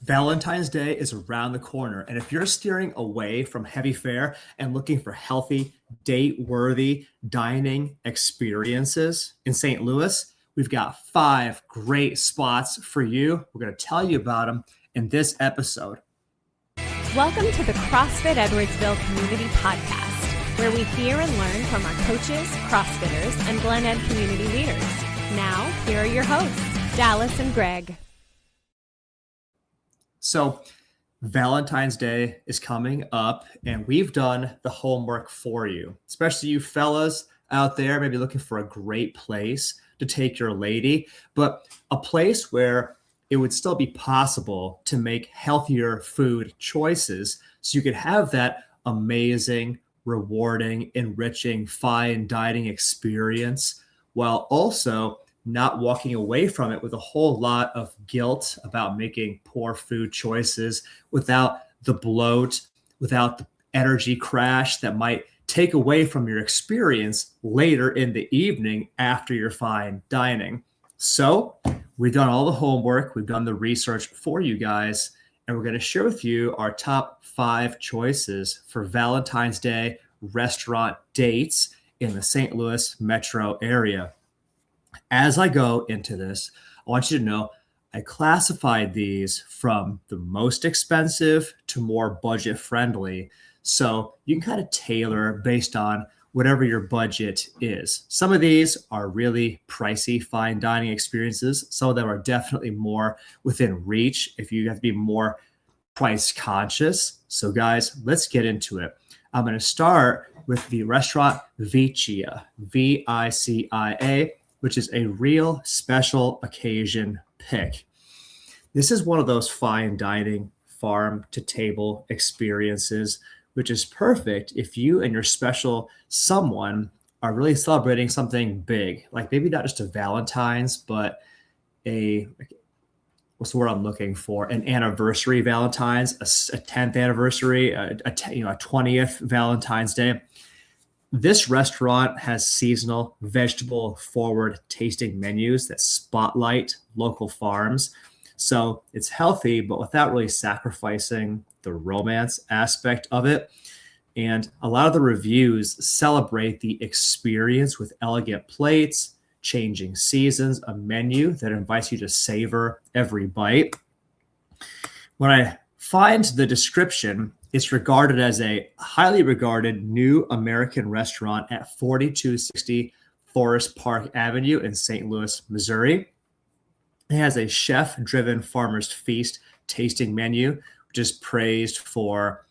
Valentine's Day is around the corner, and if you're steering away from heavy fare and looking for healthy, date-worthy dining experiences in St. Louis, we've got 5 great spots for you. We're going to tell you about them in this episode. Welcome to the CrossFit Edwardsville Community Podcast, where we hear and learn from our coaches, CrossFitters, and Glen Ed community leaders. Now, here are your hosts, Dallas and Greg. So Valentine's Day is coming up, and we've done the homework for you, especially you fellas out there, maybe looking for a great place to take your lady, but a place where it would still be possible to make healthier food choices so you could have that amazing, rewarding, enriching, fine dining experience while also not walking away from it with a whole lot of guilt about making poor food choices, without the bloat, without the energy crash that might take away from your experience later in the evening after your fine dining. So we've done all the homework, we've done the research for you guys, and we're going to share with you our top 5 choices for Valentine's Day restaurant dates in the St. Louis metro area. As I go into this, I want you to know I classified these from the most expensive to more budget friendly. So you can kind of tailor based on whatever your budget is. Some of these are really pricey fine dining experiences. Some of them are definitely more within reach if you have to be more price conscious. So guys, let's get into it. I'm going to start with the restaurant Vicia, Vicia, which is a real special occasion pick. This is one of those fine dining farm to table experiences, which is perfect if you and your special someone are really celebrating something big, like maybe not just a Valentine's, but what's the word I'm looking for? An anniversary Valentine's, a 10th anniversary, a 20th Valentine's Day. This restaurant has seasonal, vegetable-forward tasting menus that spotlight local farms. So it's healthy, but without really sacrificing the romance aspect of it. And a lot of the reviews celebrate the experience with elegant plates, changing seasons, a menu that invites you to savor every bite. When I find the description, it's regarded as a highly regarded new American restaurant at 4260 Forest Park Avenue in St. Louis, Missouri. It has a chef-driven farmer's feast tasting menu, which is praised for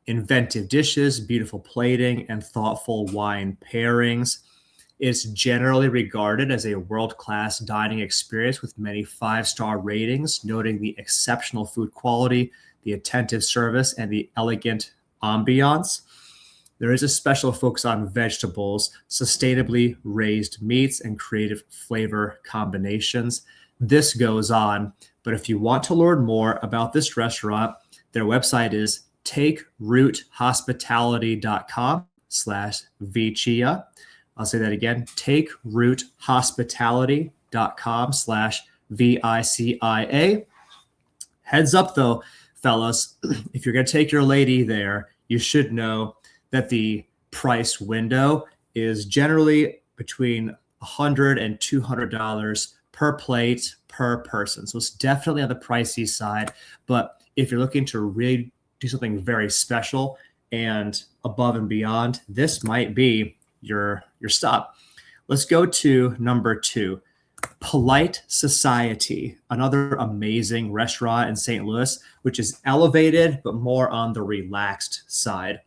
inventive dishes, beautiful plating, and thoughtful wine pairings. It's generally regarded as a world-class dining experience with many 5-star ratings, noting the exceptional food quality, the attentive service, and the elegant ambiance. There is a special focus on vegetables, sustainably raised meats, and creative flavor combinations. This goes on, but if you want to learn more about this restaurant, their website is takeroothospitality.com/Vicia. I'll say that again, takeroothospitality.com/VICIA. Heads up though, fellas, if you're going to take your lady there, you should know that the price window is generally between $100 and $200 per plate per person. So it's definitely on the pricey side. But if you're looking to really do something very special and above and beyond, this might be your stop. Let's go to number 2. Polite Society, another amazing restaurant in St. Louis, which is elevated but more on the relaxed side.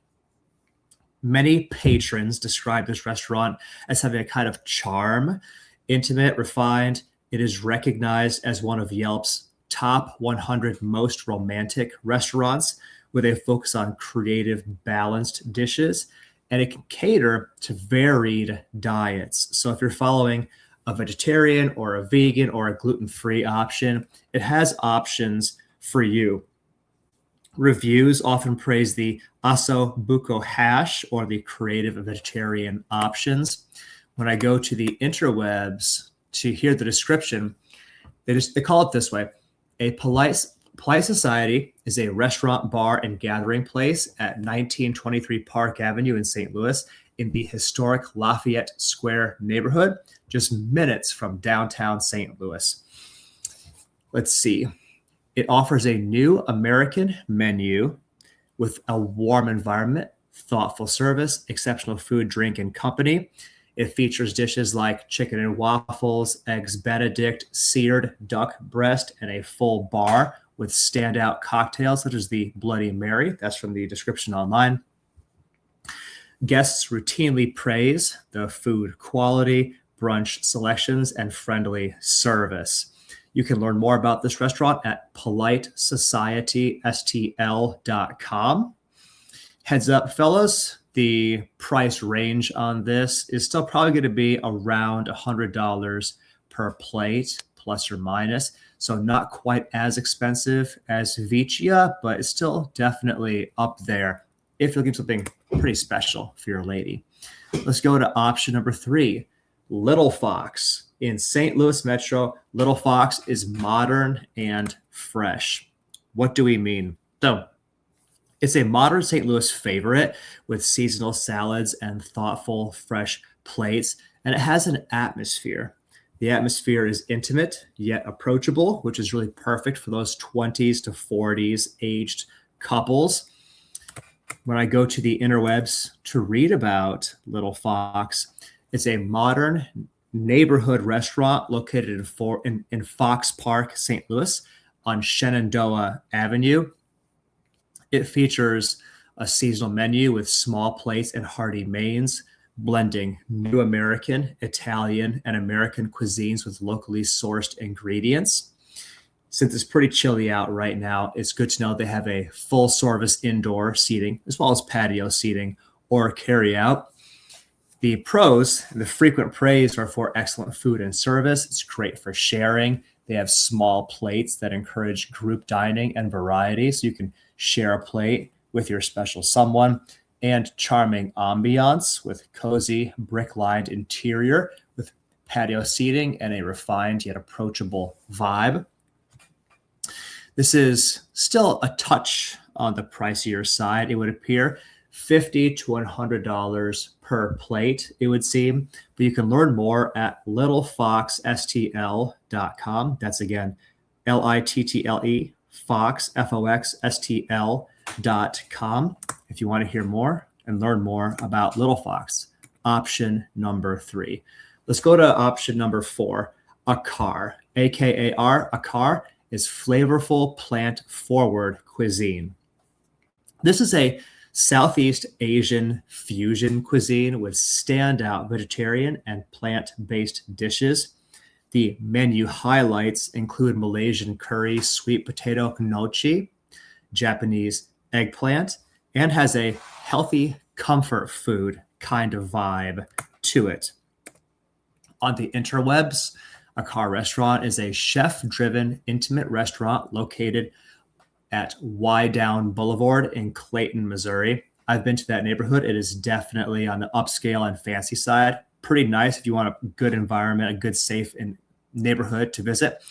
Many patrons describe this restaurant as having a kind of charm, intimate, refined. It is recognized as one of Yelp's top 100 most romantic restaurants, with a focus on creative, balanced dishes, and it can cater to varied diets. So if you're following a vegetarian or a vegan or a gluten-free option, it has options for you. Reviews often praise the osso buco hash or the creative vegetarian options. When I go to the interwebs to hear the description, they call it this way: a polite Polite Society is a restaurant, bar, and gathering place at 1923 Park Avenue in St. Louis in the historic Lafayette Square neighborhood, just minutes from downtown St. Louis. Let's see. It offers a new American menu with a warm environment, thoughtful service, exceptional food, drink, and company. It features dishes like chicken and waffles, eggs Benedict, seared duck breast, and a full bar with standout cocktails such as the Bloody Mary. That's from the description online. Guests routinely praise the food quality, brunch selections, and friendly service. You can learn more about this restaurant at politesocietystl.com. Heads up, fellas, the price range on this is still probably going to be around $100 per plate, plus or minus. So not quite as expensive as Vicia, but it's still definitely up there if you're looking for something pretty special for your lady. Let's go to option number 3, Little Fox. In St. Louis Metro, Little Fox is modern and fresh. What do we mean? So it's a modern St. Louis favorite with seasonal salads and thoughtful, fresh plates, and it has an atmosphere. The atmosphere is intimate yet approachable, which is really perfect for those 20s to 40s aged couples. When I go to the interwebs to read about Little Fox, it's a modern neighborhood restaurant located in Fox Park, St. Louis on Shenandoah Avenue. It features a seasonal menu with small plates and hearty mains, blending new American, Italian, and American cuisines with locally sourced ingredients. Since it's pretty chilly out right now, it's good to know they have a full service indoor seating as well as patio seating or carry out. The pros and the frequent praise are for excellent food and service. It's great for sharing. They have small plates that encourage group dining and variety, so you can share a plate with your special someone, and charming ambiance with cozy brick-lined interior with patio seating and a refined yet approachable vibe. This is still a touch on the pricier side, it would appear. $50 to $100 per plate, it would seem. But you can learn more at littlefoxstl.com. That's again, Little, Fox, FOXSTL.com. If you want to hear more and learn more about Little Fox. Option number 3. Let's go to option number 4, Akar. AKAR, Akar is flavorful plant-forward cuisine. This is a Southeast Asian fusion cuisine with standout vegetarian and plant-based dishes. The menu highlights include Malaysian curry, sweet potato gnocchi, Japanese eggplant, and has a healthy comfort food kind of vibe to it. On the interwebs, Akar Restaurant is a chef-driven, intimate restaurant located at Wydown Boulevard in Clayton, Missouri. I've been to that neighborhood. It is definitely on the upscale and fancy side. Pretty nice if you want a good environment, a good, safe neighborhood to visit.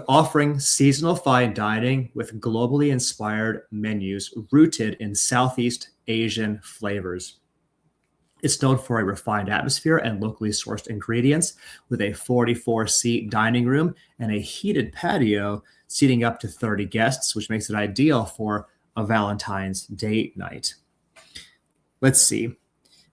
Offering seasonal fine dining with globally inspired menus rooted in Southeast Asian flavors. It's known for a refined atmosphere and locally sourced ingredients with a 44-seat dining room and a heated patio seating up to 30 guests, which makes it ideal for a Valentine's date night. Let's see.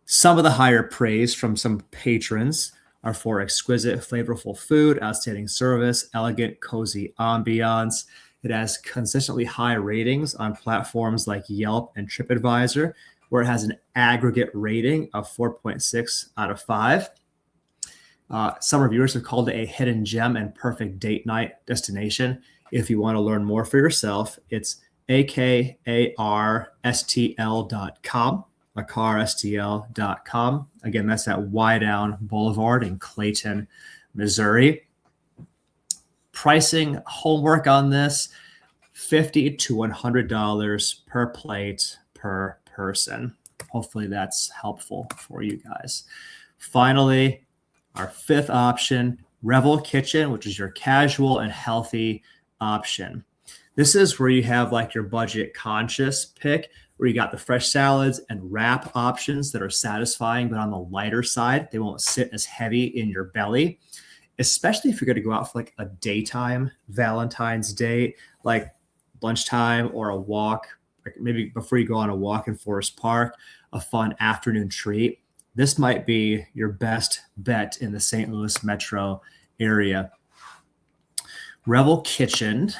Some of the higher praise from some patrons are for exquisite, flavorful food, outstanding service, elegant, cozy ambiance. It has consistently high ratings on platforms like Yelp and TripAdvisor, where it has an aggregate rating of 4.6 out of 5. Some reviewers have called it a hidden gem and perfect date night destination. If you want to learn more for yourself, it's akarstl.com, akarstl.com. Again, that's at Wydown Boulevard in Clayton, Missouri. Pricing homework on this, $50 to $100 per plate per person. Hopefully that's helpful for you guys. Finally, our 5th option, Revel Kitchen, which is your casual and healthy option. This is where you have like your budget conscious pick, where you got the fresh salads and wrap options that are satisfying, but on the lighter side. They won't sit as heavy in your belly, especially if you're going to go out for like a daytime Valentine's date, like lunchtime or a walk, like maybe before you go on a walk in Forest Park, a fun afternoon treat. This might be your best bet in the St. Louis metro area. Revel Kitchen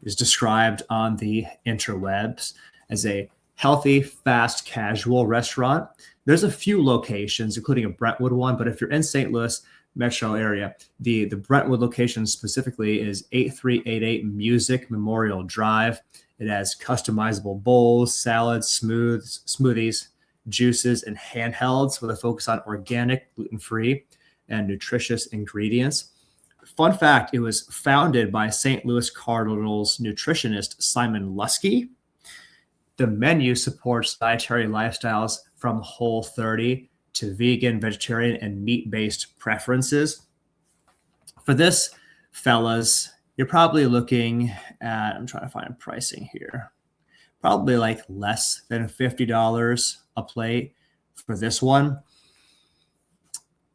is described on the interwebs as a healthy, fast, casual restaurant. There's a few locations, including a Brentwood one, but if you're in St. Louis metro area, the Brentwood location specifically is 8388 Music Memorial Drive. It has customizable bowls, salads, smoothies, juices, and handhelds with a focus on organic, gluten-free, and nutritious ingredients. Fun fact, it was founded by St. Louis Cardinals nutritionist Simon Lusky. The menu supports dietary lifestyles from Whole30 to vegan, vegetarian, and meat-based preferences. For this, fellas, you're probably looking at, I'm trying to find pricing here, probably like less than $50 a plate for this one.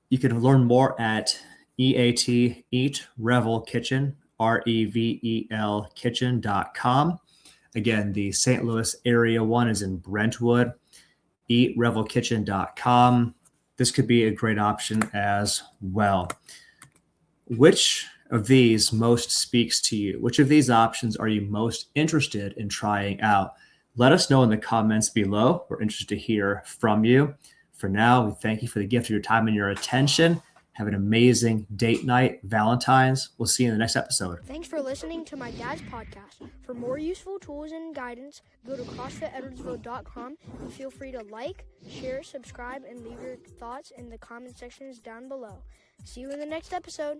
You can learn more at Eat Revel Kitchen, REVEL kitchen.com. Again, the St. Louis area one is in Brentwood, eatrevelkitchen.com. This could be a great option as well. Which of these most speaks to you? Which of these options are you most interested in trying out? Let us know in the comments below. We're interested to hear from you. For now, we thank you for the gift of your time and your attention. Have an amazing date night, Valentine's. We'll see you in the next episode. Thanks for listening to my dad's podcast. For more useful tools and guidance, go to CrossFitEdwardsville.com and feel free to like, share, subscribe, and leave your thoughts in the comment sections down below. See you in the next episode.